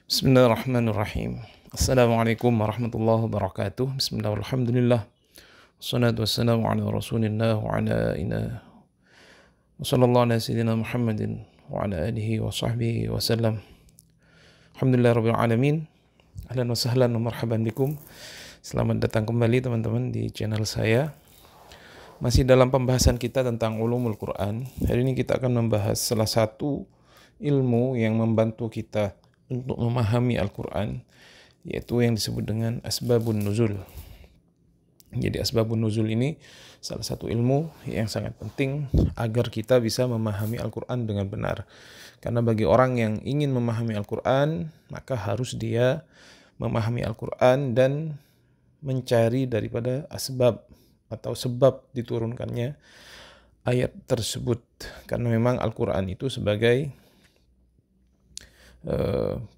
Bismillahirrahmanirrahim. Assalamualaikum warahmatullahi wabarakatuh. Bismillah walhamdulillah. Wassalatu wassalamu ala rasulillah wa ala ina wa sallallahu ala sayyidina Muhammadin wa ala alihi wa sahbihi wa sallam. Alhamdulillah rabbil alamin. Ahlan wa sahlan wa marhaban bikum. Selamat datang kembali teman-teman di channel saya. Masih dalam pembahasan kita tentang ulumul Quran. Hari ini kita akan membahas salah satu ilmu yang membantu kita untuk memahami Al-Quran, yaitu yang disebut dengan asbabun nuzul. Jadi asbabun nuzul ini salah satu ilmu yang sangat penting agar kita bisa memahami Al-Quran dengan benar. Karena bagi orang yang ingin memahami Al-Quran, maka harus dia memahami Al-Quran dan mencari daripada asbab atau sebab diturunkannya ayat tersebut. Karena memang Al-Quran itu sebagai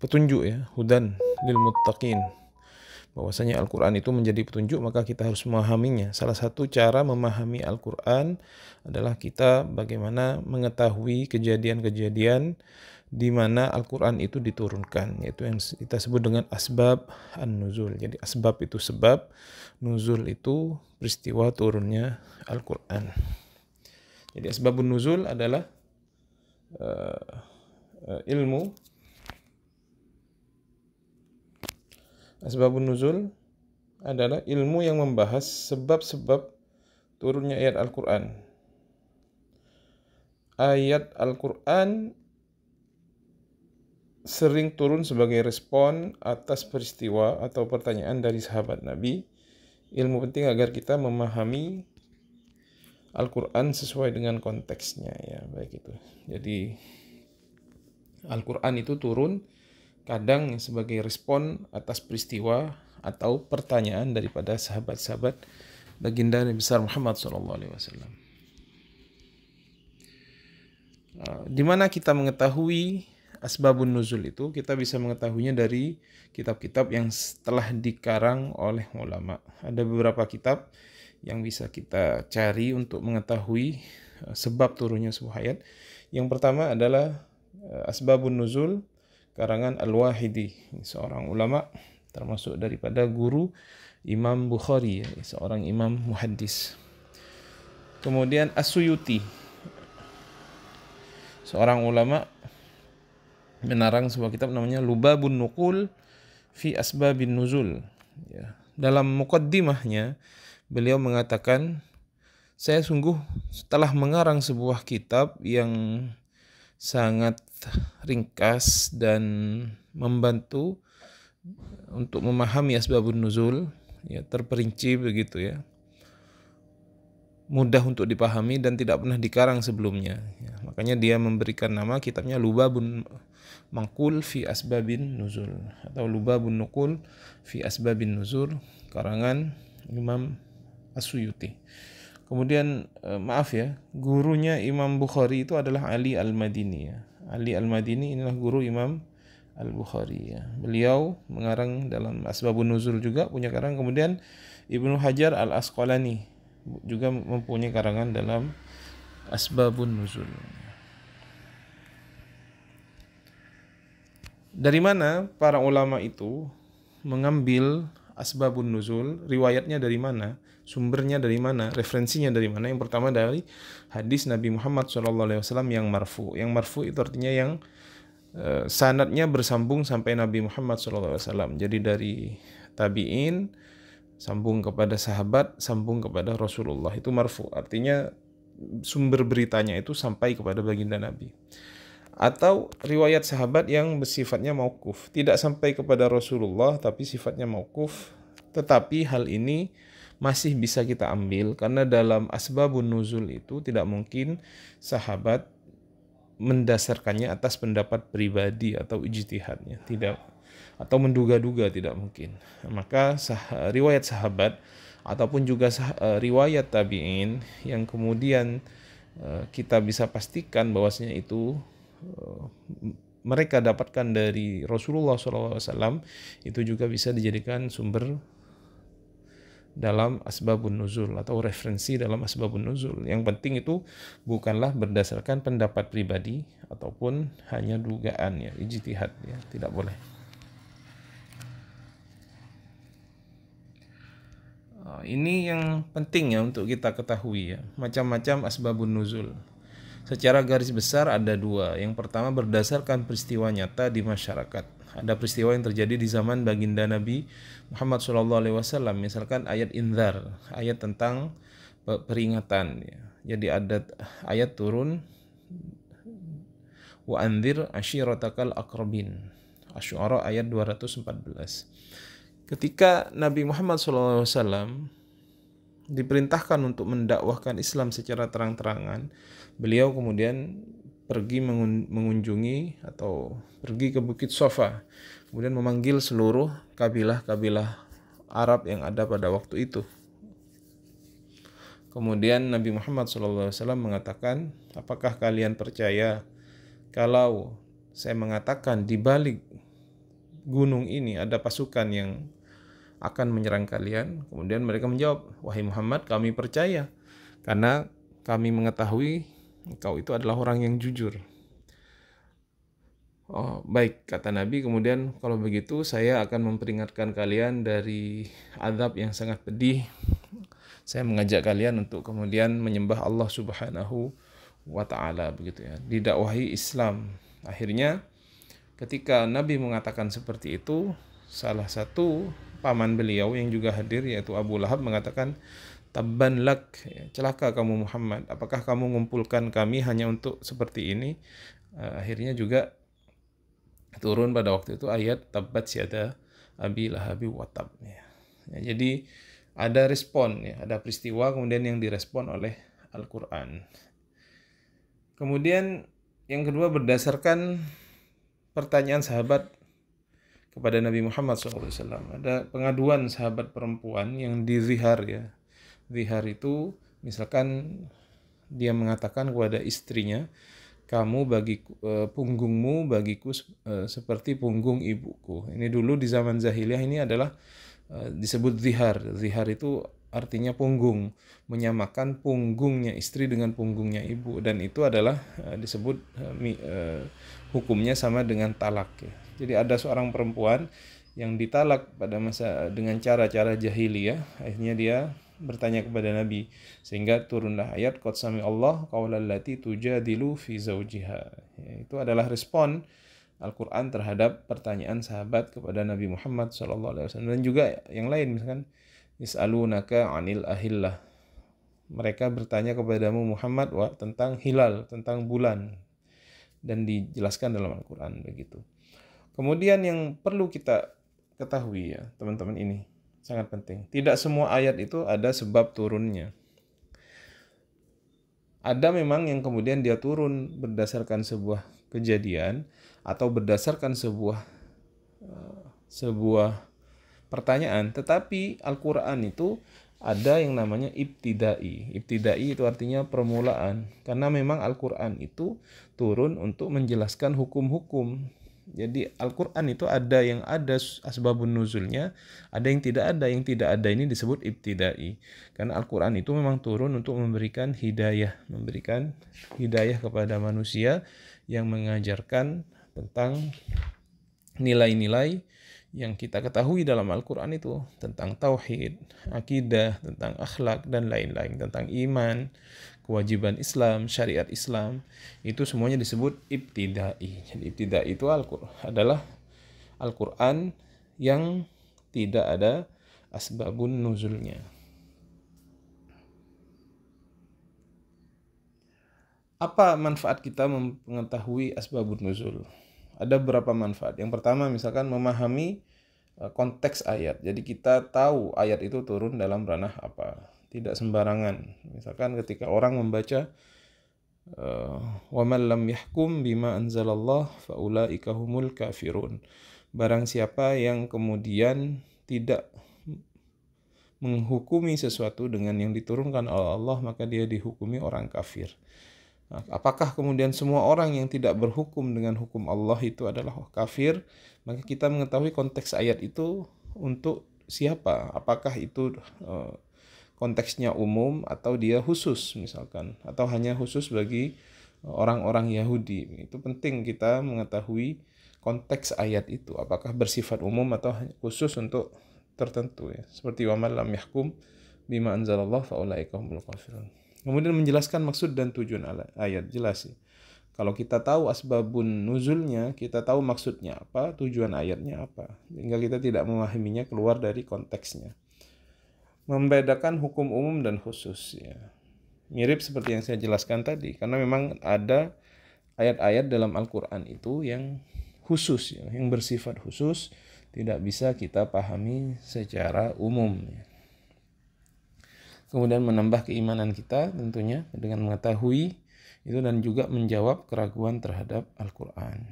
petunjuk, ya, hudan lil muttaqin, bahwasanya Al-Quran itu menjadi petunjuk, maka kita harus memahaminya. Salah satu cara memahami Al-Quran adalah kita bagaimana mengetahui kejadian-kejadian di mana Al-Quran itu diturunkan, yaitu yang kita sebut dengan asbab an-nuzul. Jadi asbab itu sebab, nuzul itu peristiwa turunnya Al-Quran. Jadi asbabun nuzul adalah ilmu. Asbabun nuzul adalah ilmu yang membahas sebab-sebab turunnya ayat Al-Quran. Ayat Al-Quran sering turun sebagai respon atas peristiwa atau pertanyaan dari sahabat Nabi. Ilmu penting agar kita memahami Al-Quran sesuai dengan konteksnya, ya, baik itu. Jadi Al-Quran itu turun kadang sebagai respon atas peristiwa atau pertanyaan daripada sahabat-sahabat baginda Nabi besar Muhammad SAW. Di mana kita mengetahui asbabun nuzul itu? Kita bisa mengetahuinya dari kitab-kitab yang telah dikarang oleh ulama. Ada beberapa kitab yang bisa kita cari untuk mengetahui sebab turunnya sebuah ayat. Yang pertama adalah asbabun nuzul karangan Al-Wahidi, seorang ulama termasuk daripada guru Imam Bukhari, ya, seorang imam muhaddis. Kemudian As-Suyuti, seorang ulama, menarang sebuah kitab namanya Lubabun Nuqul fi Asbabin Nuzul. Ya. Dalam muqaddimahnya beliau mengatakan, saya sungguh telah mengarang sebuah kitab yang sangat ringkas dan membantu untuk memahami asbabun nuzul, ya, terperinci begitu, ya, mudah untuk dipahami dan tidak pernah dikarang sebelumnya, ya. Makanya dia memberikan nama kitabnya Lubabun Mangkul fi Asbabin Nuzul atau Lubabun Nuqul fi Asbabin Nuzul karangan Imam As-Suyuti. Kemudian maaf, ya, gurunya Imam Bukhari itu adalah Ali Al-Madini, ya. Ali Al-Madini inilah guru Imam Al-Bukhari, ya. Beliau mengarang dalam Asbabun Nuzul juga punya karang. Kemudian Ibnu Hajar Al-Asqalani juga mempunyai karangan dalam Asbabun Nuzul. Dari mana para ulama itu mengambil asbabun nuzul? Riwayatnya dari mana? Sumbernya dari mana? Referensinya dari mana? Yang pertama dari hadis Nabi Muhammad SAW yang marfu. Yang marfu itu artinya yang sanadnya bersambung sampai Nabi Muhammad SAW. Jadi dari tabi'in sambung kepada sahabat, sambung kepada Rasulullah, itu marfu. Artinya sumber beritanya itu sampai kepada baginda Nabi. Atau riwayat sahabat yang bersifatnya mauquf, tidak sampai kepada Rasulullah tapi sifatnya mauquf. Tetapi hal ini masih bisa kita ambil karena dalam asbabun nuzul itu tidak mungkin sahabat mendasarkannya atas pendapat pribadi atau ijtihadnya, tidak, atau menduga-duga, tidak mungkin. Maka riwayat sahabat ataupun juga riwayat tabi'in yang kemudian kita bisa pastikan bahwasanya itu mereka dapatkan dari Rasulullah SAW, itu juga bisa dijadikan sumber dalam asbabun nuzul atau referensi dalam asbabun nuzul. Yang penting itu bukanlah berdasarkan pendapat pribadi ataupun hanya dugaan, ya, ijtihad, ya, tidak boleh. Ini yang penting ya untuk kita ketahui ya. Macam-macam asbabun nuzul. Secara garis besar ada dua. Yang pertama berdasarkan peristiwa nyata di masyarakat. Ada peristiwa yang terjadi di zaman baginda Nabi Muhammad SAW. Misalkan ayat inzar, ayat tentang peringatan. Ya. Jadi ada ayat turun, wa anzir ashiratakal aqrabin. Asy-Syu'ara ayat 214. Ketika Nabi Muhammad SAW diperintahkan untuk mendakwahkan Islam secara terang-terangan, beliau kemudian pergi mengunjungi atau pergi ke Bukit Sofa, kemudian memanggil seluruh kabilah-kabilah Arab yang ada pada waktu itu. Kemudian Nabi Muhammad SAW mengatakan, apakah kalian percaya kalau saya mengatakan di balik gunung ini ada pasukan yang akan menyerang kalian? Kemudian mereka menjawab, wahai Muhammad, kami percaya karena kami mengetahui engkau itu adalah orang yang jujur. Oh, baik, kata Nabi. Kemudian kalau begitu saya akan memperingatkan kalian dari azab yang sangat pedih. Saya mengajak kalian untuk kemudian menyembah Allah Subhanahu wa ta'ala, begitu ya, didakwahi Islam. Akhirnya ketika Nabi mengatakan seperti itu, salah satu paman beliau yang juga hadir yaitu Abu Lahab mengatakan, tabban lak, celaka kamu Muhammad, apakah kamu mengumpulkan kami hanya untuk seperti ini? Akhirnya juga turun pada waktu itu ayat tabbat syada abi lahabi wa tab. Ya, jadi ada respon ya, ada peristiwa kemudian yang direspon oleh Al-Qur'an. Kemudian yang kedua berdasarkan pertanyaan sahabat kepada Nabi Muhammad SAW. Ada pengaduan sahabat perempuan yang dizihar ya. Zihar itu misalkan dia mengatakan kepada istrinya, kamu bagiku, punggungmu bagiku seperti punggung ibuku. Ini dulu di zaman jahiliyah ini adalah disebut zihar. Zihar itu artinya punggung, menyamakan punggungnya istri dengan punggungnya ibu, dan itu adalah disebut hukumnya sama dengan talak ya. Jadi ada seorang perempuan yang ditalak pada masa dengan cara-cara jahiliyah, akhirnya dia bertanya kepada Nabi, sehingga turunlah ayat qad sami Allah qaulal lati tujadilu fi zawjiha. Ya, itu adalah respon Al-Quran terhadap pertanyaan sahabat kepada Nabi Muhammad SAW. Dan juga yang lain, misalkan yas'alunaka 'anil ahillah, mereka bertanya kepadamu Muhammad tentang hilal, tentang bulan, dan dijelaskan dalam Al-Quran begitu. Kemudian yang perlu kita ketahui ya teman-teman, ini sangat penting, tidak semua ayat itu ada sebab turunnya. Ada memang yang kemudian dia turun berdasarkan sebuah kejadian atau berdasarkan sebuah pertanyaan, tetapi Al-Quran itu ada yang namanya ibtidai. Ibtidai itu artinya permulaan, karena memang Al-Quran itu turun untuk menjelaskan hukum-hukum. Jadi Al-Quran itu ada yang ada asbabun nuzulnya, ada yang tidak ada. Yang tidak ada ini disebut ibtidai, karena Al-Quran itu memang turun untuk memberikan hidayah kepada manusia, yang mengajarkan tentang nilai-nilai yang kita ketahui dalam Al-Quran itu, tentang tauhid, akidah, tentang akhlak, dan lain-lain, tentang iman, kewajiban Islam, syariat Islam, itu semuanya disebut ibtidai. Jadi ibtidai itu adalah Al-Quran yang tidak ada asbabun nuzulnya. Apa manfaat kita mengetahui asbabun nuzul? Ada beberapa manfaat. Yang pertama misalkan memahami konteks ayat. Jadi kita tahu ayat itu turun dalam ranah apa. Tidak sembarangan. Misalkan ketika orang membaca wa man lam yahkum bima anzalallah faulaika humul kafirun. Barang siapa yang kemudian tidak menghukumi sesuatu dengan yang diturunkan oleh Allah, maka dia dihukumi orang kafir. Nah, apakah kemudian semua orang yang tidak berhukum dengan hukum Allah itu adalah kafir? Maka kita mengetahui konteks ayat itu untuk siapa? Apakah itu konteksnya umum atau dia khusus misalkan, atau hanya khusus bagi orang-orang Yahudi? Itu penting kita mengetahui konteks ayat itu, apakah bersifat umum atau khusus untuk tertentu ya. Seperti wa man lam yahkum bima anzalallah faulaika humul kafirun. Kemudian menjelaskan maksud dan tujuan ayat, jelas sih. Kalau kita tahu asbabun nuzulnya, kita tahu maksudnya apa, tujuan ayatnya apa, sehingga kita tidak memahaminya keluar dari konteksnya. Membedakan hukum umum dan khusus ya. Mirip seperti yang saya jelaskan tadi, karena memang ada ayat-ayat dalam Al-Quran itu yang khusus ya, yang bersifat khusus, tidak bisa kita pahami secara umum ya. Kemudian menambah keimanan kita tentunya dengan mengetahui itu dan juga menjawab keraguan terhadap Al-Quran.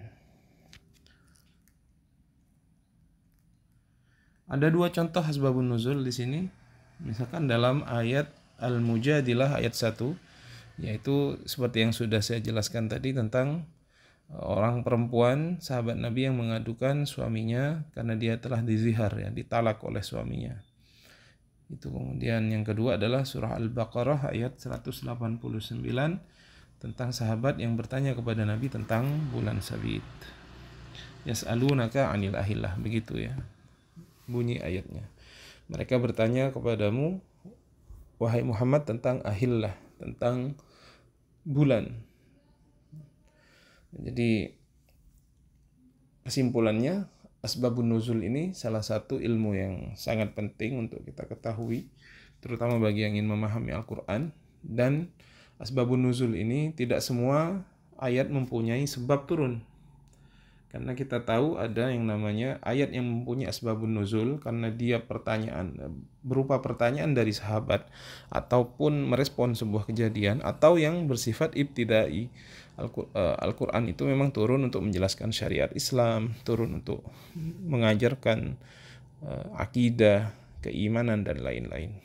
Ada dua contoh asbabun nuzul di sini. Misalkan dalam ayat Al-Mujadilah ayat 1, yaitu seperti yang sudah saya jelaskan tadi tentang orang perempuan sahabat Nabi yang mengadukan suaminya karena dia telah dizihar ya, ditalak oleh suaminya. Itu kemudian yang kedua adalah surah Al-Baqarah ayat 189 tentang sahabat yang bertanya kepada Nabi tentang bulan sabit. Yas'alunaka 'anil ahillah, begitu ya bunyi ayatnya. Mereka bertanya kepadamu wahai Muhammad tentang ahillah, tentang bulan. Jadi kesimpulannya, asbabun nuzul ini salah satu ilmu yang sangat penting untuk kita ketahui, terutama bagi yang ingin memahami Al-Quran. Dan asbabun nuzul ini tidak semua ayat mempunyai sebab turun, karena kita tahu ada yang namanya ayat yang mempunyai asbabun nuzul karena dia berupa pertanyaan dari sahabat ataupun merespon sebuah kejadian, atau yang bersifat ibtidai. Al-Quran itu memang turun untuk menjelaskan syariat Islam, turun untuk mengajarkan akidah, keimanan, dan lain-lain.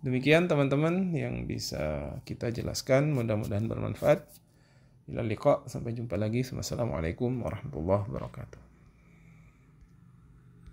Demikian teman-teman yang bisa kita jelaskan, mudah-mudahan bermanfaat. Ila liqa, sampai jumpa lagi. Wassalamualaikum warahmatullahi wabarakatuh.